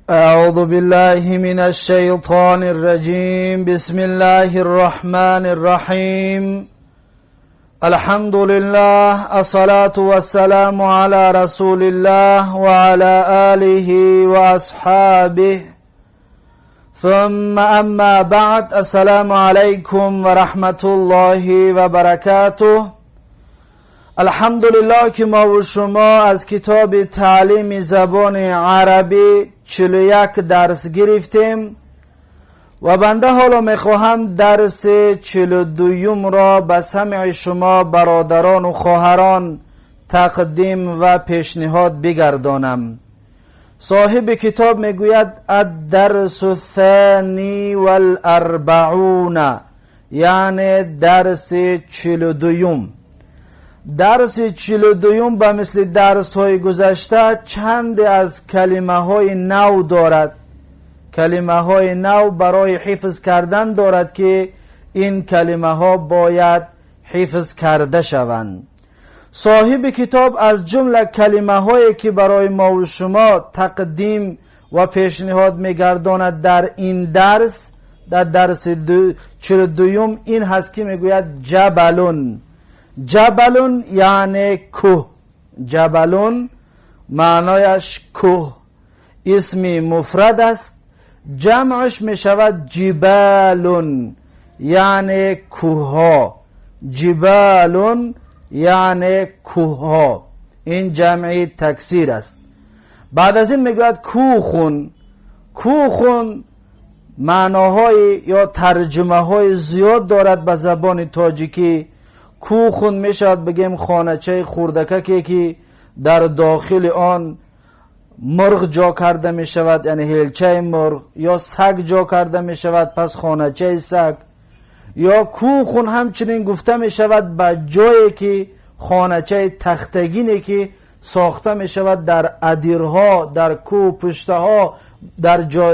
أعوذ بالله من الشيطان الرجيم. بسم الله الرحمن الرحيم. الحمد لله، الصلاة والسلام على رسول الله وعلى آله وأصحابه، ثم أما بعد. السلام عليكم ورحمة الله وبركاته. الحمدلله که ما و شما از کتاب تعلیم زبان عربی 41 درس گرفتیم و بنده حالا میخواهم درس 42 را به سمع شما برادران و خواهران تقدیم و پیشنهاد بگردانم. صاحب کتاب میگوید الدرس الثانی والاربعون، یعنی درس 42. درس 42 به مثل درس های گذشته چند از کلمه های نو دارد. کلمه های نو برای حفظ کردن دارد که این کلمه ها باید حفظ کرده شوند. صاحب کتاب از جمله کلمه هایی که برای ما و شما تقدیم و پیشنهاد میگرداند در این درس، در درس 42 این هست که میگوید جبلون. جبلون یعنی کوه. جبلون معنایش کوه، اسمی مفرد است. جمعش می شود جبالون، یعنی کوها. جبالون یعنی کوها، این جمعی تکسیر است. بعد از این میگوید کوخون. کوخون معناهای یا ترجمه های زیاد دارد به زبان تاجیکی. کوخون می شود بگیم خانچه خوردککی که در داخل آن مرغ جا کرده می شود، یعنی هلچه مرغ، یا سگ جا کرده می شود پس خانچه سگ. یا کوخون همچنین گفته می شود به جایی که خانچه تختگینی که ساخته می شود در ادیرها، در کوه پشته ها،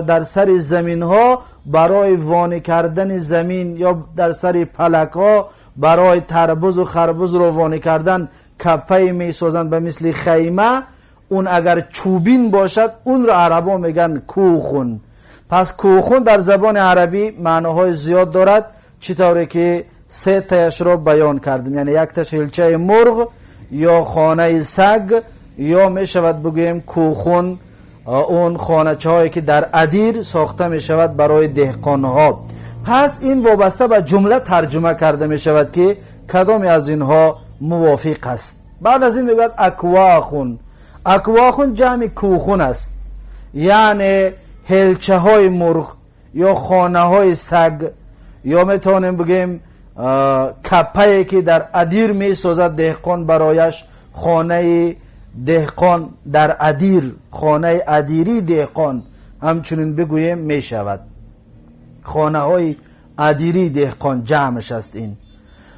در سر زمین ها برای وانی کردن زمین، یا در سر پلک ها برای تربوز و خربوز رو وانی کردن کپه می سازند به مثل خیمه. اون اگر چوبین باشد اون رو عربا میگن کوخون. پس کوخون در زبان عربی معناهای زیاد دارد، چطوری که 3 تایش رو بیان کردیم، یعنی یک تاش هلچه مرغ یا خانه سگ، یا می شود بگویم کوخون اون خانچه هایی که در ادیر ساخته می شود برای دهقان ها. پس این وابسته به جمله ترجمه کرده می شود که کدام از اینها موافق است. بعد از این میگوید اکواخون. اکواخون جمع کوخون است، یعنی هلچه های مرغ یا خانه های سگ، یا میتونیم بگیم کپه‌ای که در ادیر می سازد دهقان برایش، خانه دهقان در ادیر، خانه ادیری دهقان همچنین بگویم می شود. خانه های ادیری دهقان جمعش است این.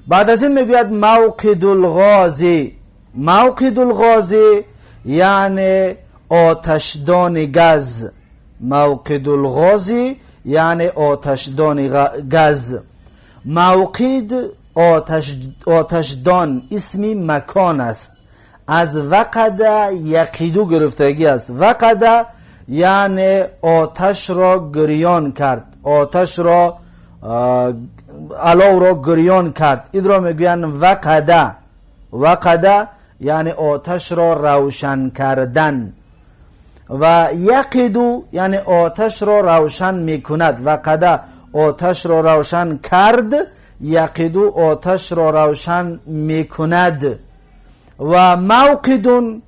بعد از این میگوید موقد الغازی. موقد الغازی یعنی آتشدان گز. موقد الغازی یعنی آتشدان گز. موقد آتشدان اسمی مکان است، از وقد یقیدو گرفتگی است. وقد یعنی آتش را گریان کرد، آتش را علاو را گریان کرد، این را میگوین وقد. وقد یعنی آتش را روشن کردن. و یقیدو یعنی آتش را روشن میکند. وقد آتش را روشن کرد، یقیدو آتش را روشن میکند. و موقدون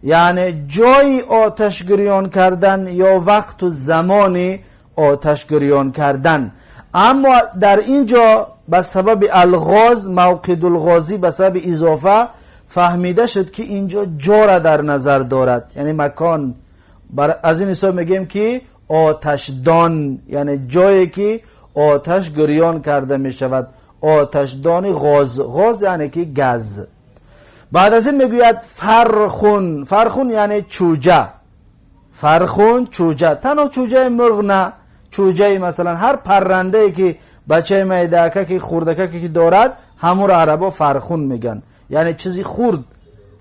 یعنی جای آتش گریان کردن یا وقت و زمان آتش گریان کردن. اما در اینجا به سبب الغاز، موقد الغازی، به سبب اضافه فهمیده شد که اینجا جا را در نظر دارد، یعنی مکان. از این حساب میگیم که آتشدان یعنی جایی که آتش گریان کرده می شود. آتشدان غاز. غاز یعنی که گز. بعد از این میگوید فرخون. فرخون یعنی چوجه. فرخون چوجه، تنها چوجه مرغ نه، چوجه مثلا هر پرنده که بچه میدکه که خوردکه که دارد همون عربا فرخون میگن، یعنی چیزی خورد.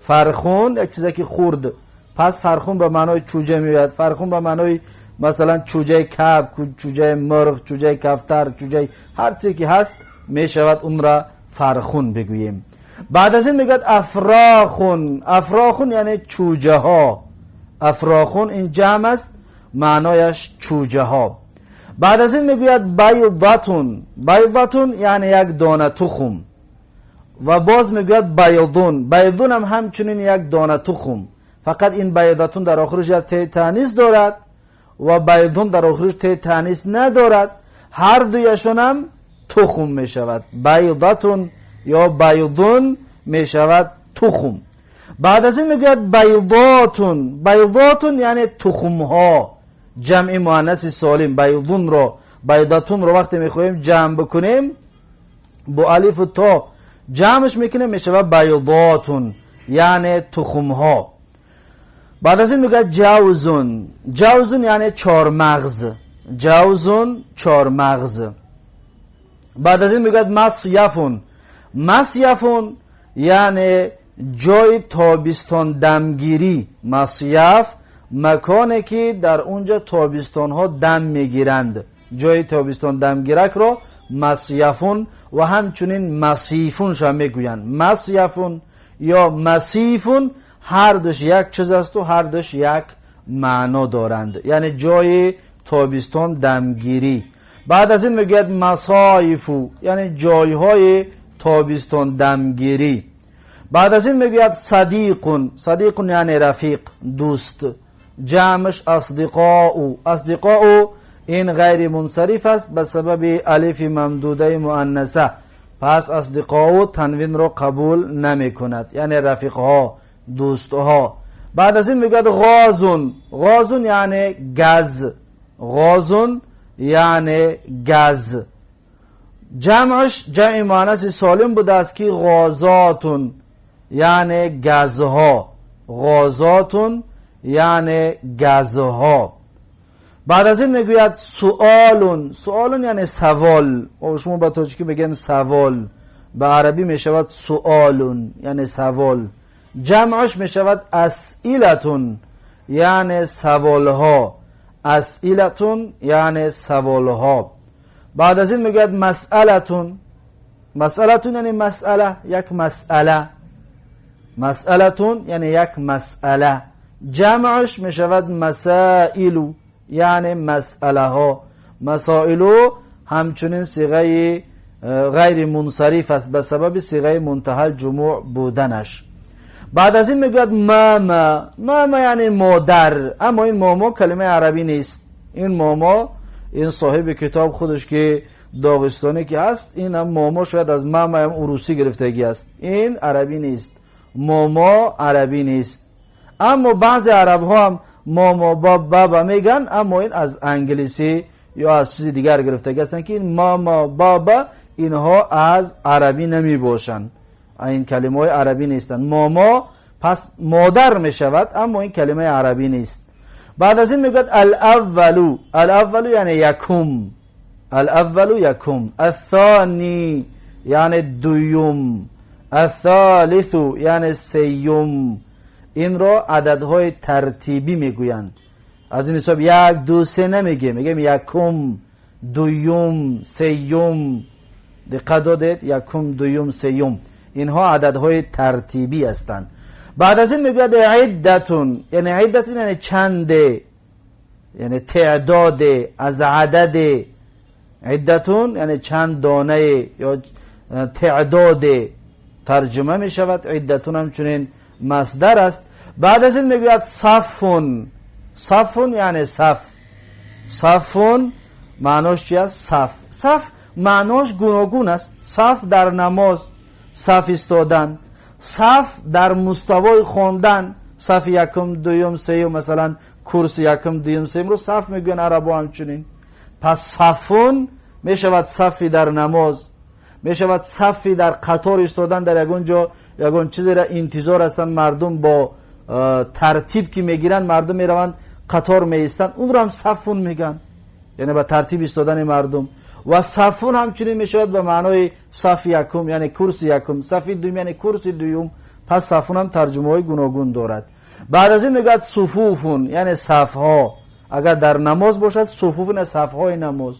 فرخون یک چیزی که خورد، پس فرخون به معنای چوجه میاد. فرخون به معنای مثلا چوجه کبک، چوجه مرغ، چوجه کفتر، چوجه هر چیزی که هست می شود اون را فرخون بگوییم. بعد از این میگوید افراخون. افراخون یعنی چوجه ها. افراخون این جمع است، معنایش چوجه ها. بعد از این میگوید بیضتون. بیضتون یعنی یک دانه تخم. و باز میگوید بیضون. بیضون هم همچنین یک دانه تخم، فقط این بیضتون در آخرش یک ته تانیث دارد و بیضون در آخرش ته تانیث ندارد. هر دویشون هم تخم می شود. بیضتون یا بیضون می شود تخم. بعد از این میگوید بیضاتون. بیضاتون یعنی تخم ها، جمع مؤنث سالم. بیضون رو، بیضاتون رو وقتی میخوایم جمع بکنیم با الف و تا جمعش میکنیم می شود بیضاتون یعنی تخم ها. بعد از این میگوید جوزون. جوزون یعنی چارمغز. جوزون چارمغز. بعد از این میگوید مصیفون. مصیفون یعنی جای تابستان دمگیری. مصیف مکانی که در اونجا تابستان ها دم میگیرند، جای تابستان دمگیرک رو مصیفون و همچنین مصیفون شا میگویند. مصیفون یا مصیفون هر دوش یک چیز است و هر دوش یک معنا دارند، یعنی جای تابستان دمگیری. بعد از این میگوید مصایفو یعنی جایهای تابستان دمگیری. بعد از این میگوید صدیقون. صدیقون یعنی رفیق، دوست. جمعش اصدقاء. اصدقاء این غیر منصرف است به سبب الف ممدوده مؤنثه، پس اصدقاء تنوین رو قبول نمی کند، یعنی رفیق ها، دوست ها. بعد از این میگوید غازون. غازون یعنی گز. غازون یعنی گز. جمعش جمع مؤنث سالم بوده است که غازاتون یعنی گزها. غازاتون یعنی گزها. بعد از این میگوید سؤالون. سؤالون یعنی سوال. شما با تاجیکی بگن سوال، به عربی میشود سؤالون یعنی سوال. جمعش میشود اسئلتون یعنی سوالها. اسئلتون یعنی سوالها. بعد از این میگوید مسئلتون. مسئلتون یعنی مسئله، یک مسئله. مسئلتون یعنی یک مسئله. جمعش میشود مسائلو یعنی مسئله ها. مسائلو همچنین صیغه غیر منصرف است به سبب صیغه منتهی الجموع بودنش. بعد از این میگوید ماما. ماما یعنی مادر، اما این ماما کلمه عربی نیست. این ماما، این صاحب کتاب خودش که داغستانی که هست، این هم ماما شاید از ماما هم روسی گرفتگی است، این عربی نیست. ماما عربی نیست. اما بعضی عرب ها هم ماما بابا میگن، اما این از انگلیسی یا از چیز دیگر گرفتگی هستن که این ماما بابا اینها از عربی نمی باشن، این کلمه های عربی نیستن. ماما پس مادر می شود، اما این کلمه عربی نیست. بعد از این میگوید الاولو. الاولو یعنی یکم. الاولو یکم. الثانی یعنی دویم. الثالثو یعنی سیم. این را عددهای ترتیبی میگویند. از این حساب یک دو سه نمیگه، میگیم یکم، دویم، سیم. دقت دادید؟ یکم، دویم، سیم. اینها عددهای ترتیبی هستند. بعد از این میگوید عدتون. یعنی عدتون یعنی چنده، یعنی تعداد، از عدد. عدتون یعنی چند دانه یا تعداد ترجمه می شود. عدتون همچنین مصدر است. بعد از این میگوید صفون. صفون یعنی صف. صفون معناش چی است؟ صف. صف معناش گوناگون است. صف در نماز صف ایستادن، صف در مستوای خواندن، صف یکم دویم سوم، مثلا کورس یکم دویم سوم رو صف میگن عربا همچنین. پس صفون میشود صفی در نماز، میشود صفی در قطار ایستادن، در یگون جا یگون چیزی را انتظار هستن مردم، با ترتیب که میگیرن مردم میروند قطار میایستند، اون رو هم صفون میگن، یعنی با ترتیب ایستادن مردم. و صفون همچنین میشود به معنای صف یکم یعنی کورس یکم، صف دوم یعنی کورس دوم. پس صفون هم ترجمه های گوناگون دارد. بعد از این میگه صفوفون یعنی صفها. اگر در نماز باشد صفوفون صفهای نماز،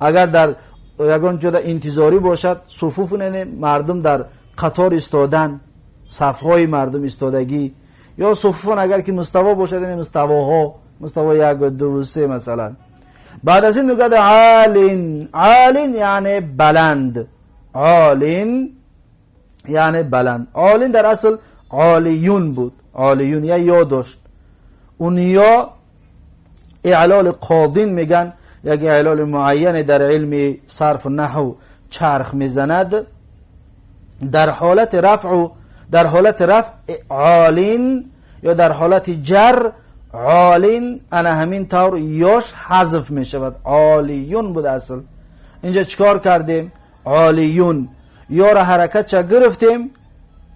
اگر در یگان جدا انتظاری باشد صفوفون یعنی مردم در قطار استادن، صفهای مردم استادگی. یا صفوفون اگر که مستوا باشد یعنی مستواها، مستوا 1 و 2 و 3 مثلا. بعد از این میگه عالین. عالین یعنی بلند، عالین یعنی بلند. عالین در اصل عالیون بود، عالیون یا داشت. اون یا اعلال قاضین میگن، یک اعلال معین در علم صرف و نحو چرخ میزند. در حالت رفع عالین یا در حالت جر عالین، انا همین طور یاش حذف میشود، عالیون بود اصل. اینجا چکار کردیم؟ عالیون یا را حرکت چه گرفتیم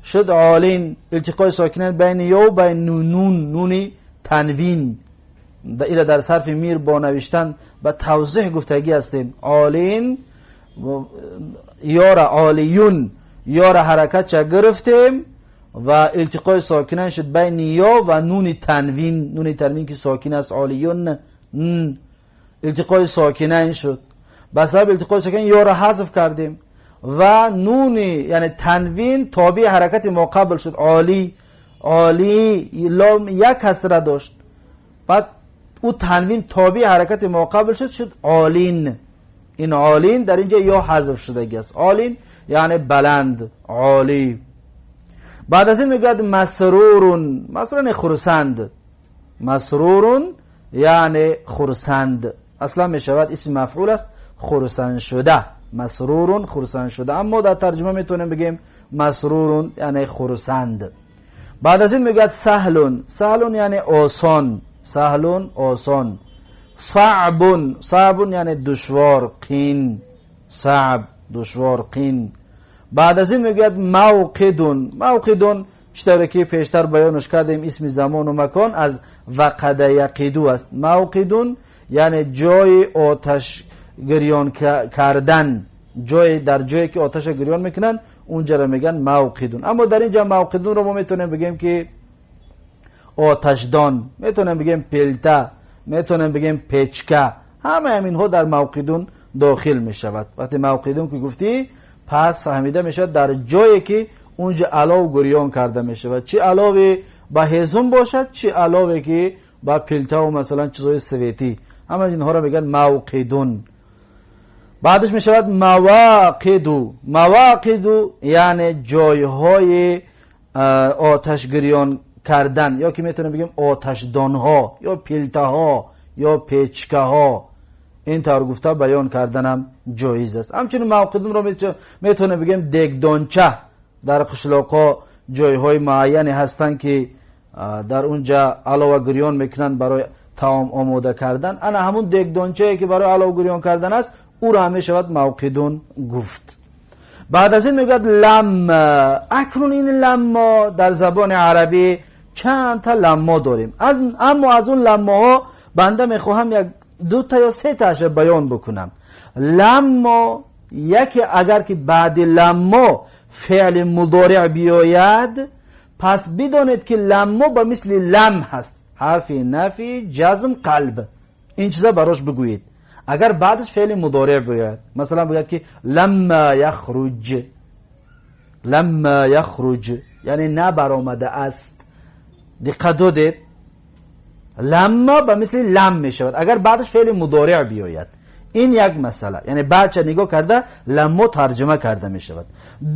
شد عالین، التقای ساکنین بین یا و بین نونی تنوین. ایلا در صرف میر با نوشتن و توضیح گفتگی هستیم. عالین یا را عالیون یا را حرکت چه گرفتیم و التقای ساکنین شد بین یا و نون تنوین که ساکن است، عالیون التقای ساکنین شد. بس التقای ساکنین یا را حذف کردیم و نونی یعنی تنوین تابع حرکت ماقبل شد، عالی. عالی لام یک کسره داشت، بعد او تنوین تابع حرکت ماقبل شد عالین. این عالین در اینجا یا حذف شدگی است. عالین یعنی بلند، عالی. بعد از این میگه مسرورون. مسرورون خرسند، مسرورون یعنی خرسند. اصلا میشود اسم مفعول است، خرسند شده. مسرورون خرسند شده، اما در ترجمه میتونیم بگیم مسرورون یعنی خرسند. بعد از این میگه سهلون. سهلون یعنی آسان، سهلون آسان. صعبون. صعبون یعنی دشوار، قین. صعب دشوار، قین. بعد از این میگوید موقدون. موقدون چطوری که پیشتر بیانش کردیم اسم زمان و مکان از وقد یقیدو است. موقدون یعنی جای آتش گریان کردن، در جایی که آتش گریان میکنن اونجا رو میگن موقدون. اما در اینجا موقدون رو ما میتونیم بگیم که آتشدان، میتونیم بگیم پلته، میتونیم بگیم پیچکه، همه همین ها در موقدون داخل میشود. وقتی موقدون که گفتی پس فهمیده میشه در جایی که اونجا علاو گریان کرده میشه و چه علاوه با هزون باشد، چه علاوه که با پلته و مثلا چیزای سویتی، همه اینها را میگن موقدون. بعدش میشود مواقدو. مواقدو یعنی جایهای آتش گریان کردن، یا که میتونیم بگیم آتشدان ها یا پلته ها یا پیچکه ها. این طور گفته بیان کردنم جایز است. همچنین موقدون رو میتونه بگیم دگدانچه. در قشلاقا جایهای معینی هستن که در اونجا علاوه گریان میکنن برای طعام آماده کردن، انا همون دگدانچه که برای علاوه گریان کردن است، او را همی شود موقدون گفت. بعد از این میگوید لما. اکنون این لما در زبان عربی چند تا لما داریم، اما از اون لما ها بنده میخواهم یک 2 تا یا 3 تاش بیان بکنم. لما یکی اگر که بعد لما فعل مضارع بیاید، پس بدانید که لما به مثل لم هست، حرف نفی جزم قلب، این چیزا براش بگویید. اگر بعدش فعل مضارع بیاید، مثلا بگوید که لما یخرج، لما یخرج یعنی نه برآمده است. دقت دادید؟ لما به مثل لم می شود اگر بعدش فعل مضارع بیاید. این یک مسئله، یعنی بعد چه نگاه کرده لما ترجمه کرده می شود.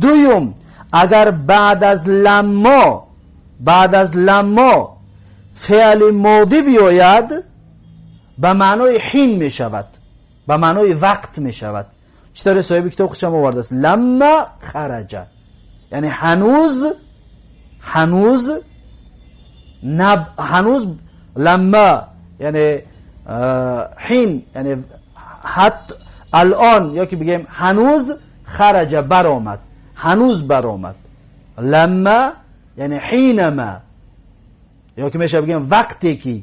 دوم، اگر بعد از لما فعل ماضی بیاید به معنای حین می شود، به معنای وقت می شود. چطور صاحب کتاب خودشم آورده است؟ لما خرج یعنی هنوز لما یعنی حین یعنی حتی الان، یا که بگیم هنوز خرج برآمد، هنوز برآمد. لما یعنی حینما، یا که میشه بگیم وقتی که.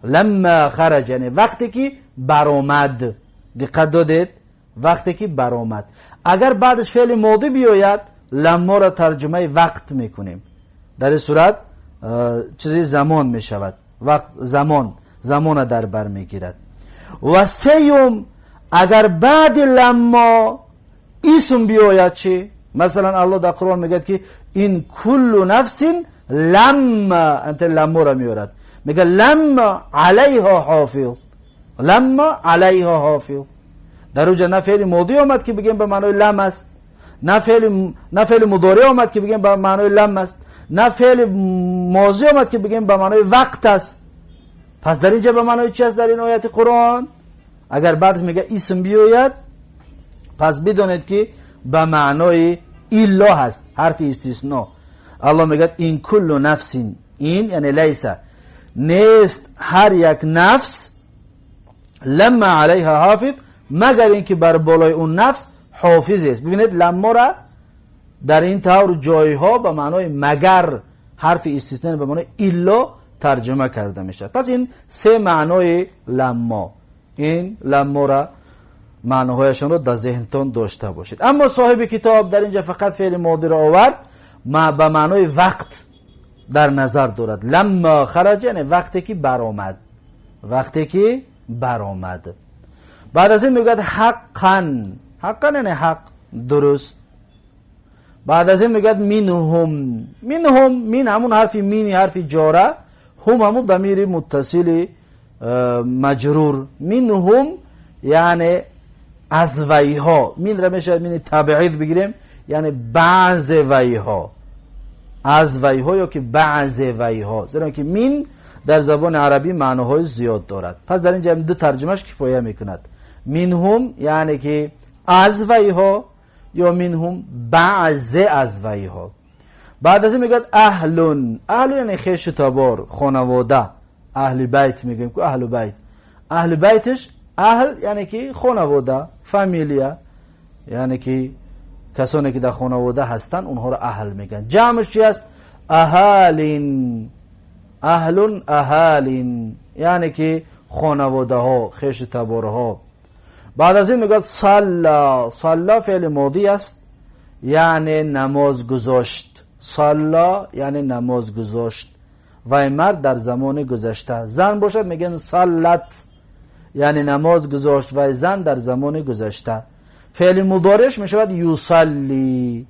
لما خرج یعنی وقتی که برآمد. دقت دادید؟ وقتی که برآمد. اگر بعدش فعل ماضی بیاید لما را ترجمه وقت میکنیم. در این صورت چیزی زمان می شود، وقت زمان در بر می گیرد. و سیوم اگر بعد لما اسم بیاید چی؟ مثلا الله در قرآن میگه که این کل نفس لما، انت لما را میارد، میگه لما علیها حافظ، لما علیها حافظ. در اونجا نه فعل ماضی آمد که بگیم به معنای لم است، نه فعل مضارع آمد که بگیم به معنای لم است، نه فعل ماضی آمد که بگیم به معنای وقت است. پس در اینجا به معنای چی است در این آیت قرآن؟ اگر بعدش میگه اسم بیاید، پس بدونید که به معنای الا هست، حرف استثناء. الله میگه این کل نفس، این یعنی لیسه، نیست هر یک نفس، لما علیها حافظ، مگر اینکه بر بالای اون نفس حافظ است. ببینید لما را در این طور جایها به معنای مگر، حرف استثناء به معنای الا ترجمه کرده میشه. پس این سه معنای لما، این لما را معناهایشان رو در ذهنتون داشته باشید. اما صاحب کتاب در اینجا فقط فعل ماضی را آورد، به معنای وقت در نظر دارد. لما خرج یعنی وقتی که برآمد، وقتی که برآمد. بعد از این میگه حقا، حقا یعنی حق، درست. بعد از این میگه منهم، من همون حرف مینی، حرف جاره، هم همون ضمیر متصل مجرور. منهم یعنی از ویها، من را میشه من تبعید بگیریم، یعنی بعض ویها، از ویها یا که بعض ویها، زیرا که من در زبان عربی معناهای زیاد دارد. پس در اینجا دو ترجمهش کفایه میکند. منهم یعنی که از ویها، یا منهم بعض از ویها. بعد از این میگه اهلون، اهل یعنی خویش تبار، خانواده، اهل بیت میگیم که اهل بیت، اهل بیتش اهل یعنی که خانواده، فامیلیا، یعنی که کسانی که در خانواده هستن اونها رو اهل میگن. جمعش چی است؟ اهالین، اهلون اهالین، یعنی که خانواده ها، خویش تبار ها. بعد از این میگه صلا، صلا فعل ماضی است یعنی نماز گذاشت، صلا یعنی نماز گذاشت، و مرد در زمان گذشته. زن باشد میگن صلت، یعنی نماز گذاشت، و زن در زمان گذشته. فعل مضارعش میشود یصلی،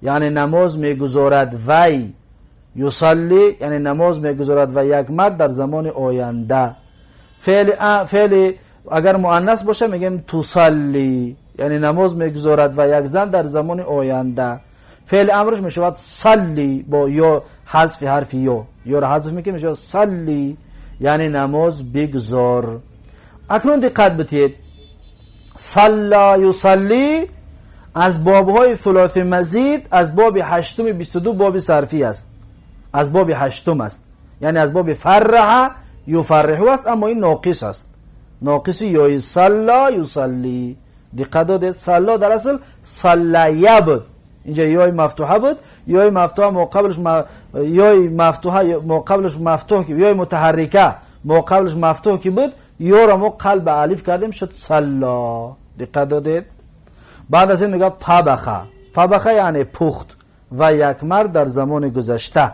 یعنی نماز میگذارد وی، یصلی یعنی نماز میگذارد و یک مرد در زمان آینده. فعل اگر مؤنث باشه میگیم تصلی، یعنی نماز میگذارد و یک زن در زمان آینده. فعل امرش میشود صلی، با یا حذف حرف یا را حذف میکنیم میشود صلی، یعنی نماز بگذار. اکنون دقت بدید، صلا یصلی از بابهای ثلاثی مزید از باب 8 22 باب صرفی است، از باب 8 است، یعنی از باب فرح یفرح است، اما این ناقص است، ناقص یای صلا یصلی. دقت دادید، صلا در اصل صلیه بود، اینجا یای مفتوحه بود، یای مفتوحه مقابلش یای مفتوحه مقابلش مفتوح که یای متحرکه مقابلش مفتوح که بود، یا را ما قلب الف کردیم شد صلا. دقت دادید. بعد از این میگه طبخه، طبخه یعنی پخت، و یک مرد در زمان گذشته.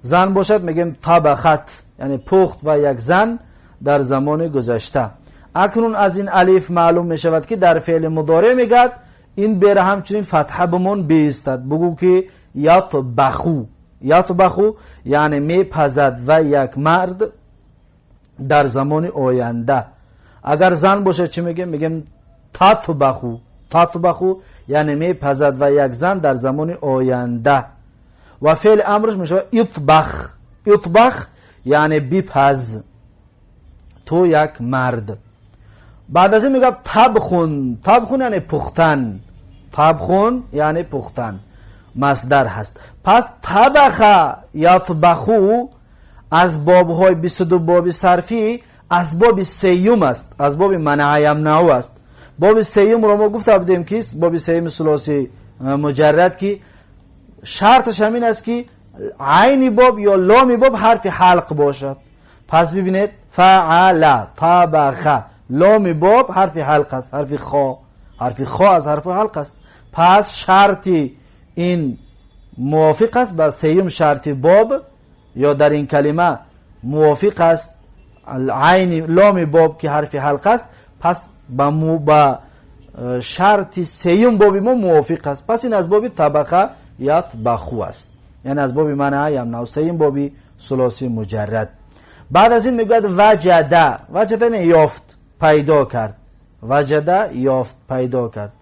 زن باشد میگیم طبخت، یعنی پخت و یک زن در زمان گذشته. اکنون از این الف معلوم می شود که در فعل مضارع میگد این بره همچنین فتحه بمون بیستد، بگو که یطبخو، یطبخو یعنی میپزد و یک مرد در زمان آینده. اگر زن باشه چی میگیم؟ میگیم تطبخو، تطبخو یعنی میپزد و یک زن در زمان آینده. و فعل امرش میشه اطبخ، اطبخ یعنی بپز تو یک مرد. بعد از این میگه طبخون، طبخون یعنی پختن، طبخون یعنی پختن، مصدر هست. پس طبخ یطبخو از بابهای 22 باب صرفی از باب سیوم است، از باب منع یمنعو است. باب سیوم رو ما گفته بودیم که باب سیوم ثلاثی مجرد که شرطش همین است که عین باب یا لام باب حرف حلق باشد. پس ببینید فعل طبخ، لام باب حرف حلق است، حرف خا، حرف خا از حرف حلق است. پس شرطی این موافق است با سیوم شرط باب یا در این کلمه موافق است عین لام باب که حرف حلق است، پس با شرط سیوم باب ما موافق است. پس این از باب طبقه یطبخو است، یعنی از باب منع یمنع، سیوم بابی ثلاثی مجرد. بعد از این میگوید وجده. وجده یعنی یافت، پیدا کرد. وجده یافت، پیدا کرد.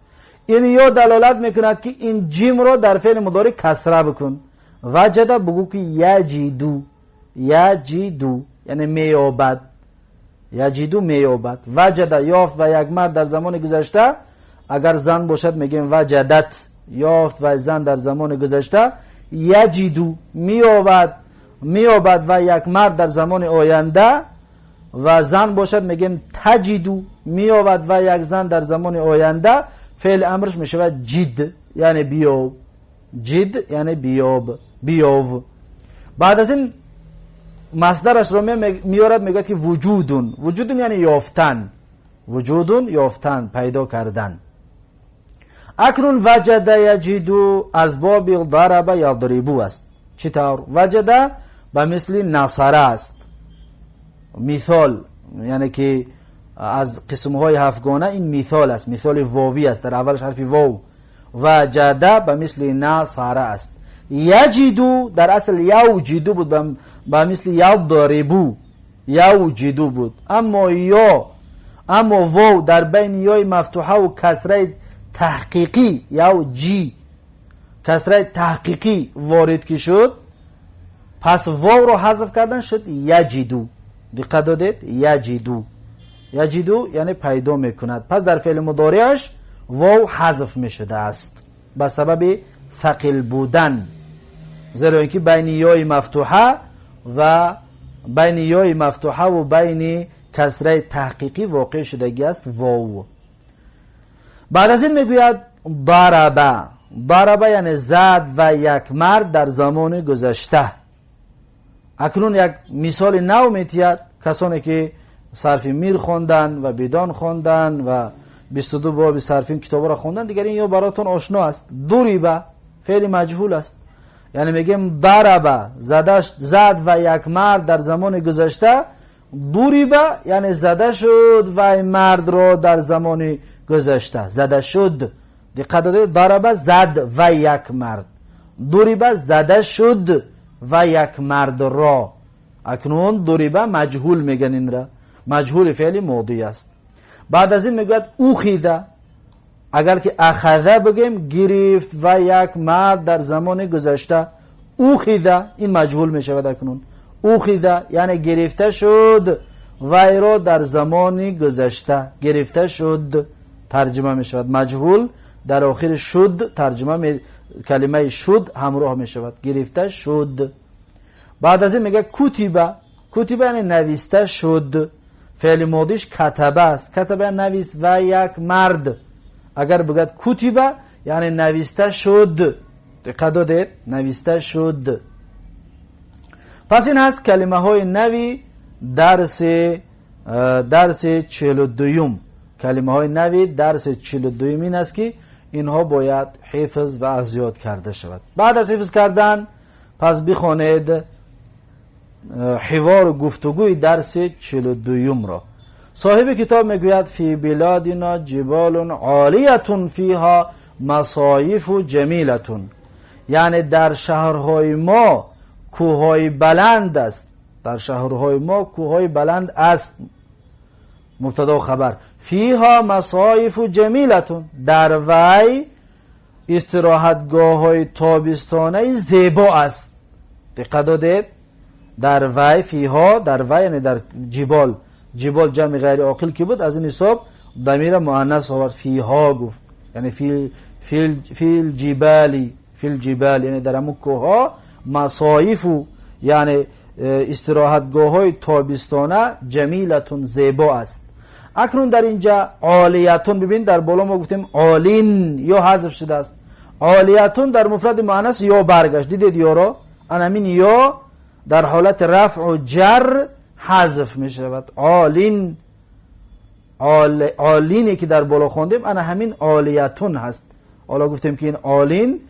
این یا دلالت میکند که این جیم رو در فعل مضارع کسره بکن. وجده بگو که یجدو، یجدو یعنی میابد، یجدو میابد. وجده یافت و یک مرد در زمان گذشته، اگر زن باشد میگیم وجدت، یافت و زن در زمان گذشته. یجدو میابد، میابد و یک مرد در زمان آینده و زن باشد میگیم تجدو، میابد و یک زن در زمان آینده. فعل امرش میشود جد یعنی بیاب، جد یعنی بیاب، بیاب. بعد از این مصدرش رو میارد میگه که وجودون. وجودون یعنی یافتن، وجودون یافتن، پیدا کردن. اکنون وجده یجدو از باب ضرب یضربو است. چطور؟ وجده به مثل نصره است. مثال یعنی که از قسمهای هفتگانه این مثال است، مثال واوی است، در اولش حرف واو. وجده به مثل نصره است. یجدو در اصل یوجدو بود، به مثل یضربو، یوجدو بود. اما واو در بین یای مفتوحه و کسره تحقیقی یا جی، کسره تحقیقی وارد که شد، پس واو رو حذف کردن شد یجدو. دقت دادید؟ یجدو، یجدو یعنی پیدا میکند. پس در فعل مضارعش واو حذف میشده است به سبب ثقیل بودن، زیرا اینکه بین یای مفتوحه و بین کسره تحقیقی واقع شدگی است واو. بعد از این میگوید ضربه. ضربه یعنی زد و یک مرد در زمان گذشته. اکنون یک مثال نو میتید. کسانی که صرف میر خوندن و بدان خوندن و 22 باب صرف این کتاب را خوندن دیگر این یا براتون آشنا است. ضربه فعل مجهول است، یعنی میگیم ضربه زد و یک مرد در زمان گذشته. ضربه یعنی زده شد و این مرد را در زمان گذشته زده شد. دقت دارید؟ ضربه زد و یک مرد، ضربه زده شد و یک مرد را. اکنون ضربه مجهول میگن، این را مجهول فعل ماضی است. بعد از این میگوید اوخیده. اگر که اخذه بگیم گرفت و یک مرد در زمان گذشته. اوخیده این مجهول میشود. اکنون اوخیده یعنی گرفته شد و را در زمان گذشته، گرفته شد ترجمه میشود. مجهول در آخر شد ترجمه کلمه شد همراه میشود، گرفته شد. بعد از این میگه کتیبه. کتیبه یعنی نویسته شد. فعل ماضیش کتبه است. کتبه نویس و یک مرد. اگر بگد کتیبه یعنی نویسته شد. دقت دادید؟ نویسته شد. پس این هست کلمه های نوی درس 42. کلمه های نوی درس 42 این است که اینها باید حفظ و از یاد کرده شود. بعد از حفظ کردن پس بخوانید حوار و گفتگوی درس 42 را. صاحب کتاب میگوید فی بلادنا جبال عالیتون فیها مصایف جمیلتون، یعنی در شهرهای ما کوههای بلند است. در شهرهای ما کوههای بلند است. مبتدا و خبر. فیها مصایف جمیلتون، در وی استراحتگاه های تابستانه زیبا است. دقت دادید؟ در وی، فیها در وی یعنی در جبال. جبال جمع غیر عاقل کی بود، از این حساب ضمیر مؤنث آورد، فیها گفت، یعنی فی الجبال یعنی در همون کوها. مصایف یعنی استراحتگاه های تابستانه جمیلتون زیبا است. اکنون در اینجا عالیتون ببین، در بالا ما گفتیم عالین یا حذف شده است. عالیتون در مفرد مؤنث یا برگشت. دیدید یا را؟ همین یا در حالت رفع و جر حذف می شود. عالین، عالینی که در بالا خوندیم انا همین عالیتون هست. حالا گفتیم که این عالین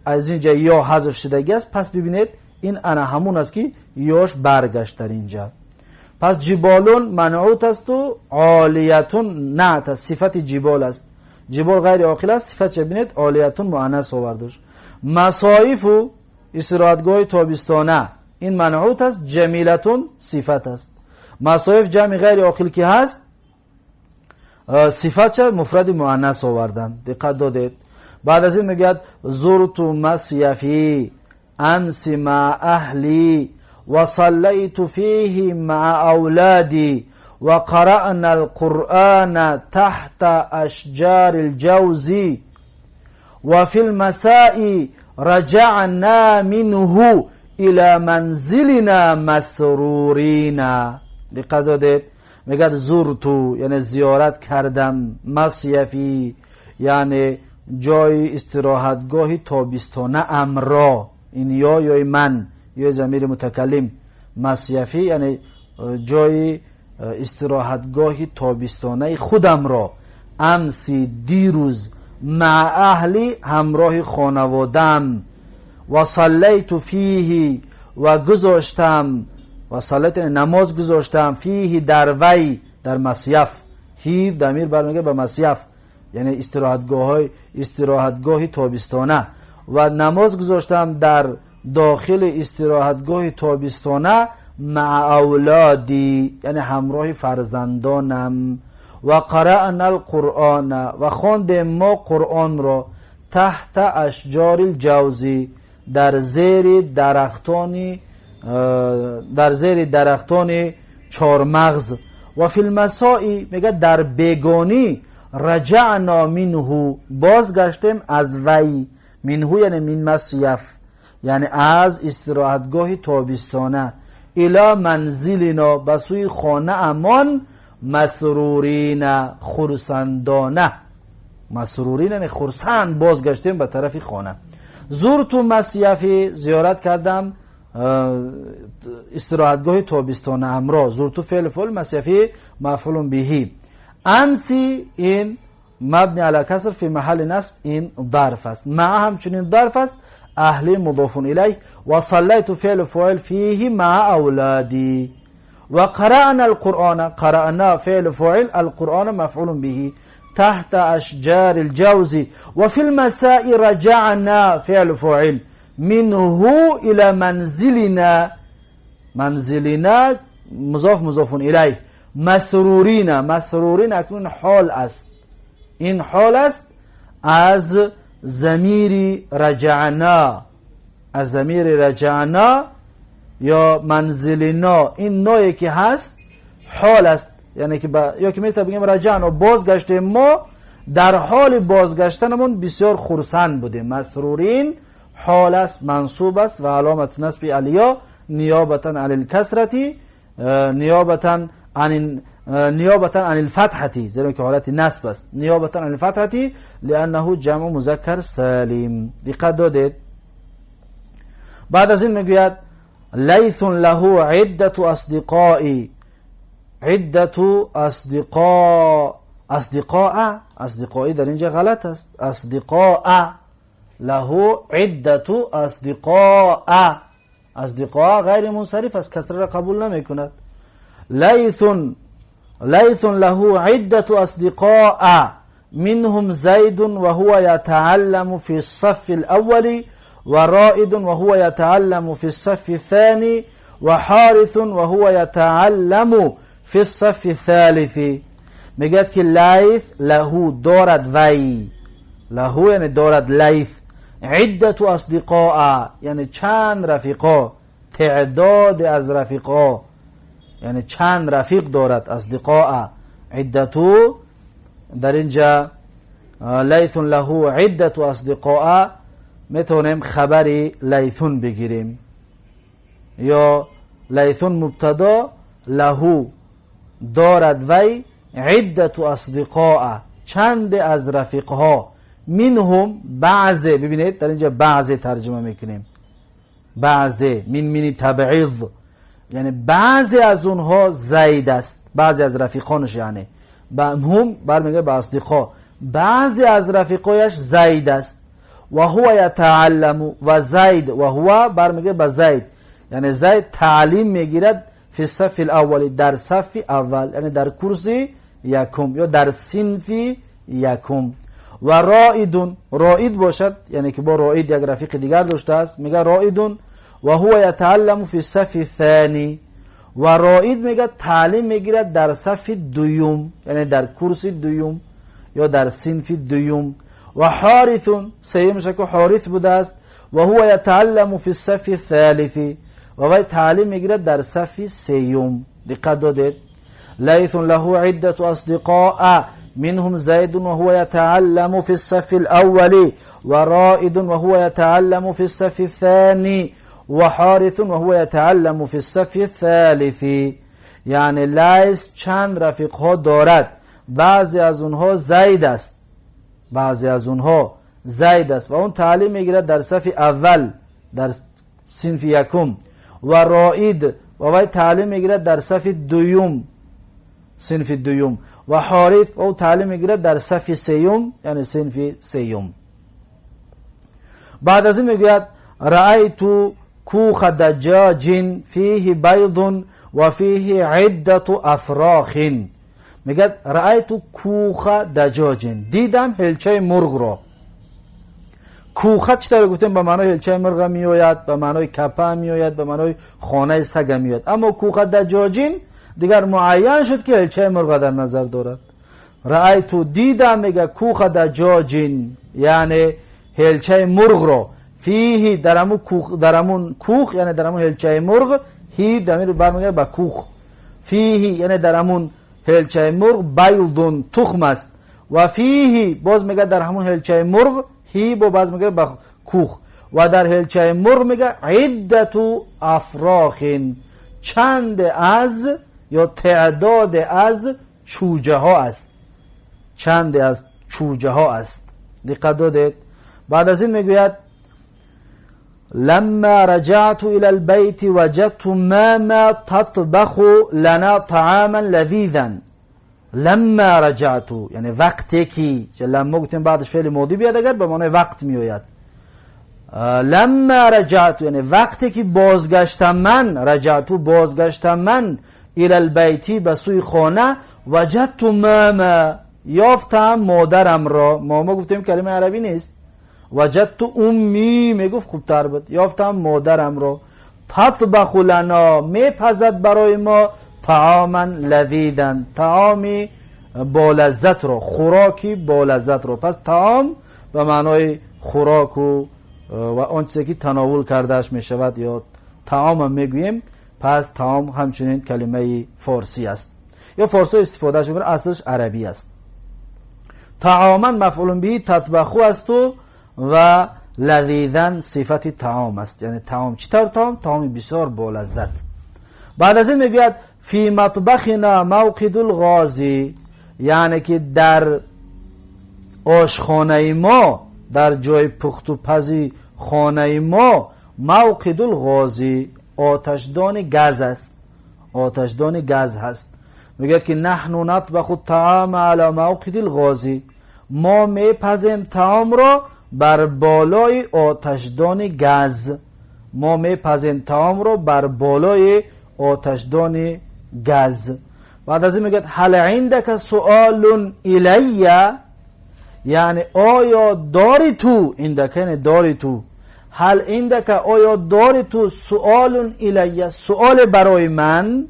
از اینجا یا حذف شدگی است. پس ببینید این انا همون است که یاش برگشت در اینجا. پس جبالون منعوت است و عالیتون نعت است، صفت جبال است. جبال غیر عاقل است، صفت چه بینید عالیتون مؤنث آوردش. مصایف و استراحتگاه تابستانه این منعوت است، جمیلتون صفت است. مصایف جمع غیر عاقل که هست صفت چه مفرد مؤنث آوردن. دقت دادید. بعد از این میگه زرت مصیفی امس مع اهلی و صلیت فیه مع اولادی و قرأنا القرآن تحت اشجار الجوز و فی المساء رجعنا منه الى منزلنا مسرورین. دقت دادید. میگه زرتو یعنی زیارت کردم، مصیفی یعنی جای استراحتگاه تابستانه امرا، این یا من یا ضمیر متکلم، مصیفی یعنی جای استراحتگاه تابستانه خودم را، امسی دیروز، مع اهلی همراه خانوادم، و صلیت فیه و گذاشتم، و صلیت نماز گذاشتم، فیه در وی، در مصیف، هی ضمیر برمیگه به مصیف یعنی استراحتگاه تابستانه، و نماز گذاشتم در داخل استراحتگاه تابستانه، مع اولادی یعنی همراه فرزندانم، و قرأنا القرآن و خواندیم ما قرآن را، تحت اشجار الجوزی در زیر درختان چارمغز، و فی المساء میگه در بیگانی، رجعنا منه بازگشتیم از وی، منه یعنی من مصیف یعنی از استراحتگاه تابستانه، الی منزلنا بسوی خانه امان، مسرورین خرسندانه، مسرورین یعنی خرسند بازگشتیم به طرف خانه. زرت مصیفی زیارت کردم استراحتگاه تابستانه امرا، زرت فعل فعل، مصیفی مفعول به. امسی این مبنی علی کسر فی محل نصب این ظرف است، مع همچنین ظرف است، اهلی مضاف الیه، و صلیت فعل فاعل فیه مع اولادی، و قرأنا القرآن، قرأنا فعل فاعل، القرآن مفعول به، تحت اشجار الجوز، و فی المساء رجعنا فعل فاعل، منه الى منزلنا، منزلنا مضاف الیه، مسرورین، مسرورین اکنون حال است، این حال است از ضمیر رجعنا، از ضمیر رجعنا یا منزلنا، این نوعی که هست حال است، یعنی که یا که میتونیم بگیم رجعنا بازگشتیم ما، در حال بازگشتنمون بسیار خرسند بودیم. مسرورین حال است، منصوب است و علامت نصب الیا نیابتا عن الکسرتی، نیابتا عن الفتحتی، زیرا که حالت نصب است، نیابتا عن الفتحتی لانه جمع مذکر سالم. دقت دادید. بعد از این میگوید لیث له عدت اصدقائی، عدت اصدقائی در اینجا غلط است، اصدقاء له عدت اصدقاء غیر منصرف است، کسره را قبول نمی کند. لیث له عدت اصدقاء منهم زید وهو يتعلم في الصف الاول، ورائد وهو يتعلم في الصف الثاني، وحارث وهو يتعلم في الصف الثالث. میگه که لیث له دارد وی، له یعنی دارد لیث، عدت اصدقاء یعنی چند رفیقا، تعداد از رفیقا یعنی چند رفیق دارد، اصدقاء عدتو در اینجا لیث له عدت اصدقاء، میتونیم خبری لیثون بگیریم، یا لیثون مبتدا، له دارد وی، عدت اصدقاء چند از رفیقها، منهم بعضه، ببینید در اینجا بعضه ترجمه میکنیم، بعضه من تبعیض یعنی بعضی از اونها زید است، بعضی از رفیقانش، یعنی هم برمیگه به اصدقاء، بعضی از رفیقایش زید است، و هو یتعلم و زید، و هو برمیگه به زید یعنی زید تعلیم میگیرد فی الصف الاولی، در صف اول، یعنی در کورس یکم یا در صنف یکم. و رائدون، رائد باشد یعنی که با رائد یک رفیق دیگر داشته است، میگه رائدون و هو یتعلم فی الصف الثانی، و رائد میگه تعلیم میگیرد در صف دوم، یعنی در کورس دوم یا در صنف دوم. و حارثون، سیمش که حارث بوده است، و هو یتعلم فی الصف الثالث، و وی تعلیم میگیرد در صف سیوم. دقت دادید؟ لیث له عدة اصدقاء منهم زید و هو یتعلم فی الصف الاول، و رائد و هو یتعلم فی الصف الثانی، و حارث و هو یتعلم فی الصف الثالث. یعنی لیث چند رفیق ها دارد، بعضی از اونها زید است، بعضی از اونها زید است و اون تعلیم میگیرد در صف اول در صنف یکم. و رائد و وی تعلیم میگیرد در صف دوم، صنف دوم. و حارث و او تعلیم میگیرد در صف سیوم، یعنی صنف سیوم. بعد از این میگوید رأیت کوخ دجاج فیه بیض و فیه عدت افراخ. میگه رأیت کوخ دجاج، دیدم هلچه مرغ را. کوخه چطور گفتیم؟ به معنای هلچه مرغ می آید، به معنای کپه می آید، به معنای خانه سگ می آید. اما کوخ دجاجین دیگر معین شد که هلچه مرغ در نظر دارد. رأیت دیدم، میگه کوخ دجاجین یعنی هلچه مرغ را، فیه در امون کوخ یعنی در امون هلچه مرغ، هی دمیر برمیگرده به کوخ، فیه یعنی در امون هلچه مرغ بیضون تخم است، و فیه باز میگه در همون هلچه مرغ، هی با باز میگه به کوخ، و در هلچه مرغ میگه عدت افراخ، چند از یا تعداد از چوجه ها است، چند از چوجه ها است. دقت دادید؟ بعد از این میگوید لما رجعت الى البيت وجدت ماما تطبخ لنا طعاما لذيذا. لما رجعت یعنی وقتی که لما گفتیم بعدش فعل ماضی بیاد اگر به معنای وقت می آید. لما رجعت یعنی وقتی که بازگشتم من، رجعت بازگشتم من، الى البيت به سوی خانه، وجدت ماما یافتم مادرم را. ماما گفتیم کلمه عربی نیست. وجدت امی میگفت خوب تر بود، یافتم مادرم را. تطبخ لنا میپزد برای ما، طعاما لذیذا طعامی با لذت را، خوراکی با لذت را. پس طعام به معنای خوراک و آن چیزی که تناول کردهش می شود یا طعام هم میگوییم. پس طعام همچنین کلمه فارسی است یا فارسی استفادهش میکنه، اصلش عربی است. طعاما مفعول به تطبخو است و لذیذن صفت طعام است، یعنی طعام. چطور طعام؟ طعام بسیار با لذت. بعد از این میگوید فی مطبخنا موقد الغازی، یعنی که در آشخانه ما، در جای پخت و پزی خانه ما، موقد الغازی آتشدان گاز است، آتشدان گاز هست. میگوید که نحن نطبخ الطعام علی موقد الغازی، ما میپزیم طعام را بر بالای آتشدان گاز، ما میپزیم طعام را بر بالای آتشدان گاز. بعد از این میگه هل عندك سؤال الی، یعنی آیا داری تو، عندك یعنی داری تو، هل عندك آیا داری تو سؤال الی سؤال برای من،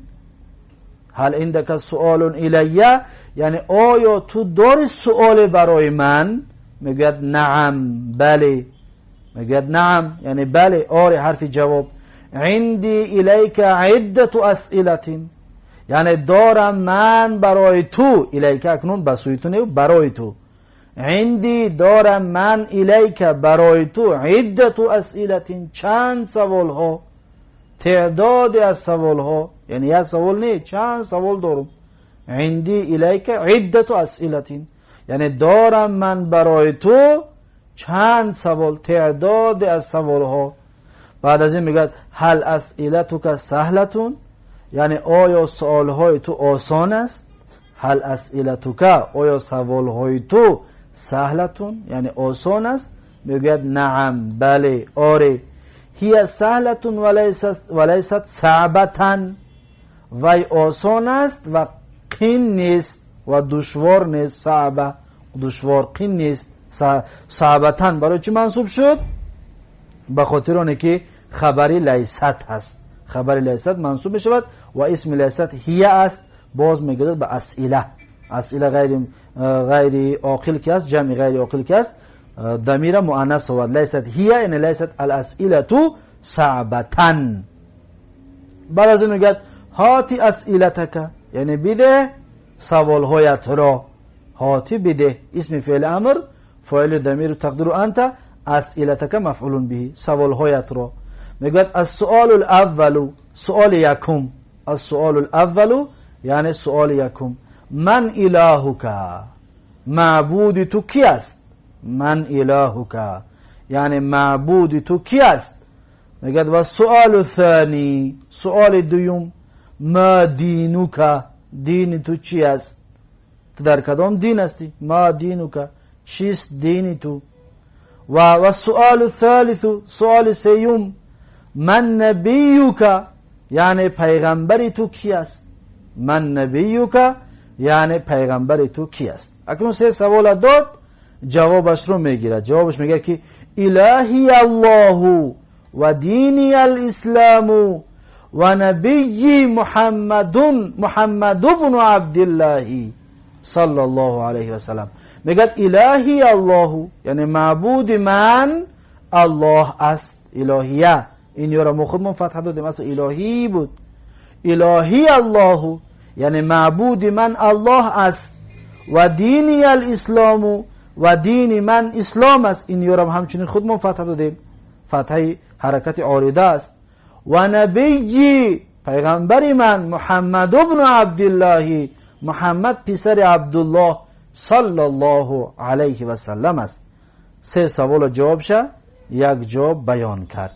هل عندك سؤال الی یعنی آیا تو داری سؤال برای من؟ میگوید نعم بله، میگوید نعم یعنی بله، آره حرف جواب. عندي الیک عدت اسئله، یعنی دارم من برای تو، الیک اکنون بسوی تو نه، برای تو. عندي دارم من الیک برای تو، عدت اسئله چند سوال ها، تعداد از سوال ها، یعنی یک سوال نه چند سوال دارم. عندي الیک عدت اسئله یعنی دارم من برای تو چند سوال، تعداد از سوال ها. بعد از این میگه هل اسئلتک سهلتون، یعنی آیا سوال های تو آسان است. هل اسئلتک آیا سوال های تو سهلتون یعنی آسان است. میگه نعم بله آره. هی سهلتون ولیست صعبتن، وی آسان است و قین نیست و دشوار نیست. صعبه دشوار، قین نیست. صعبتن برای چی منصوب شد؟ به خاطر اونه که خبری لیست هست. خبری لیست منصوب شود و اسم لیست هی است، باز میگردد به اسئله. اسئله غیر عاقل که است، جمع غیر عاقل که است، ضمیر مؤنث بود. لیست هی یعنی لیست الاسئله صعبتن. بعد از این میگه هاتی اسئلتک، یعنی بده سوال هایت را. هاتی بده اسم فعل امر، فاعل ضمیر تقدیر انت، اسئلتک مفعول به، سوال هایت را. میگه السؤال الاول، سؤال یکم. السؤال الاول یعنی سؤال یکم، من الهک، معبود تو کی است؟ من الهک یعنی معبود تو کی است؟ میگه و سؤال الثانی، سؤال دوم، ما دینک، دین تو چی است؟ تو در کدام دین هستی؟ ما دینک، چیست دین تو؟ و سؤال الثالث، سؤال سیوم، من نبیک، یعنی پیغمبر تو کی است؟ من نبیک یعنی پیغمبر تو کی است؟ اکنون سه سوال داد، جوابش رو میگیره. جوابش میگه که الهی الله و دینی الاسلام و نبی محمد بن عبدالله صلی الله علیه و سلم. میگه الهی الله یعنی معبود من الله است. الهیه این یارو ما خودمون فتح دادیم، اصلا الهی بود. الهی الله یعنی معبود من الله است، و دینی الاسلام و دین من اسلام است. این یارو همچنین خودمون فتح دادیم، فتح حرکت عارضه است. و نبی پیغمبر من محمد بن عبدالله، محمد پسر عبدالله صلی الله علیه و سلم است. سه سوال جواب شه، یک جواب بیان کرد.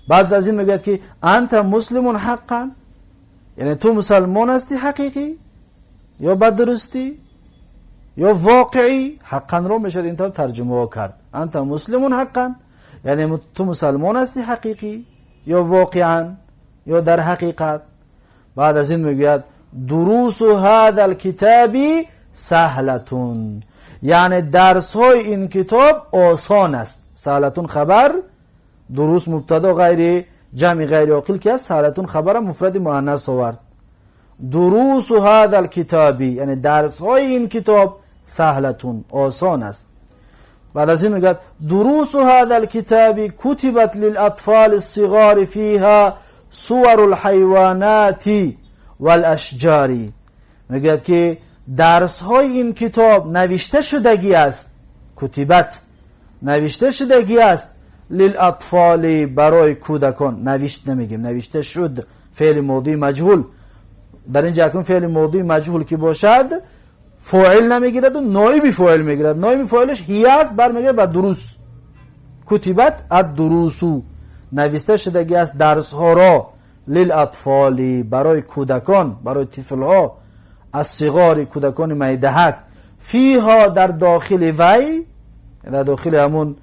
بعد از این میگه که انت مسلمون حقا، یعنی تو مسلمان هستی حقیقی یا بدرستی یا واقعی. حقا رو میشد اینطور ترجمه کرد، انت مسلمون حقا یعنی تو مسلمان هستی حقیقی یا واقعا یا در حقیقت. بعد از این میگوید دروس هذا الكتاب سهلتون، یعنی درس های این کتاب آسان است. سهلتون خبر، دروس مبتدا غیر جمع غیر عاقل که است، سهلتون خبر مفرد مؤنث آورد. دروس هذا الكتاب یعنی درس های این کتاب سهلتون آسان است. بعد از این میگه دروس هذا الكتاب كتبت للاطفال الصغار فيها صور الحيوانات والاشجار. میگه که درس های این کتاب نوشته شدگی است. کتبت نوشته شدگی است، للاطفال برای کودکان. نوشت نمیگیم، نوشته شد، فعل ماضی مجهول. در اینجا اکنون فعل ماضی مجهول که باشد فاعل نمیگیرد و نایب فاعل میگیرد. نایب فاعلش هی است، برمیگرد به دروس. کتبت الدروس، نوشته شدگی است درس ها را، للاطفال برای کودکان، برای طفل ها، الصغار کودکان میدهک، فیها در داخل وی، در داخل همون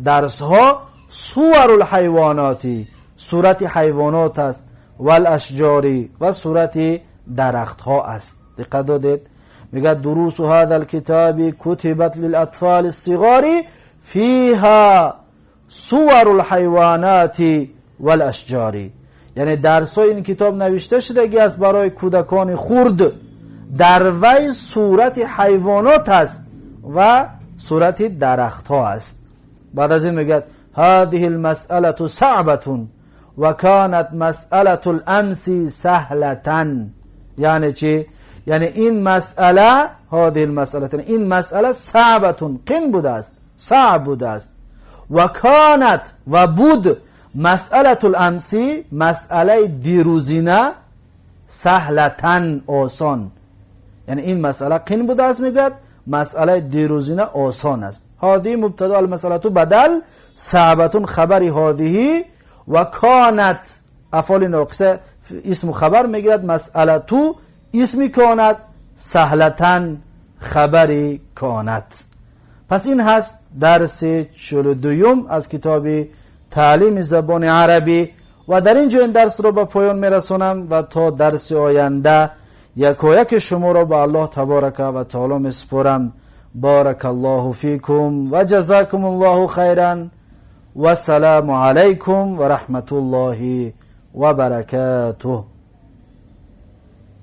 درس ها، صور الحیواناتی صورت حیوانات است، والاشجاری و صورت درخت ها است. دقت دادید؟ میگه دروس هذا الكتاب كتبت للاطفال الصغار فيها صور الحيوانات والاشجار، یعنی درس های این کتاب نوشته شدگی است برای کودکان خرد، در وی صورت حیوانات است و صورت درخت ها است. بعد از این میگه هذه المسألة صعبة و كانت مسألة الامس سهلة. یعنی چی؟ یعنی این مسئله، هذه المسألة، این مسئله صعبتون قن بوده است، صعب بوده است. و کانت و بود، مسئله الامسی مسئله دیروزینه، سهلتن آسان. یعنی این مسئله قن بوده است، میگه مسئله دیروزینه آسان است. هذه مبتدا المسئله بدل، صعبتون خبری هذه، و کانت افعال ناقصه اسم خبر میگیرد، مسئله تو اسمی کانت، سهلتن خبری کانت. پس این هست درس 42 از کتاب تعلیم زبان عربی. و در اینجا این درس رو به پایان میرسونم و تا درس آینده یکایک شما رو به الله تبارک و تعالی میسپارم. بارک الله فیکم و جزاکم الله خیرا و سلام علیکم و رحمت الله و برکاته.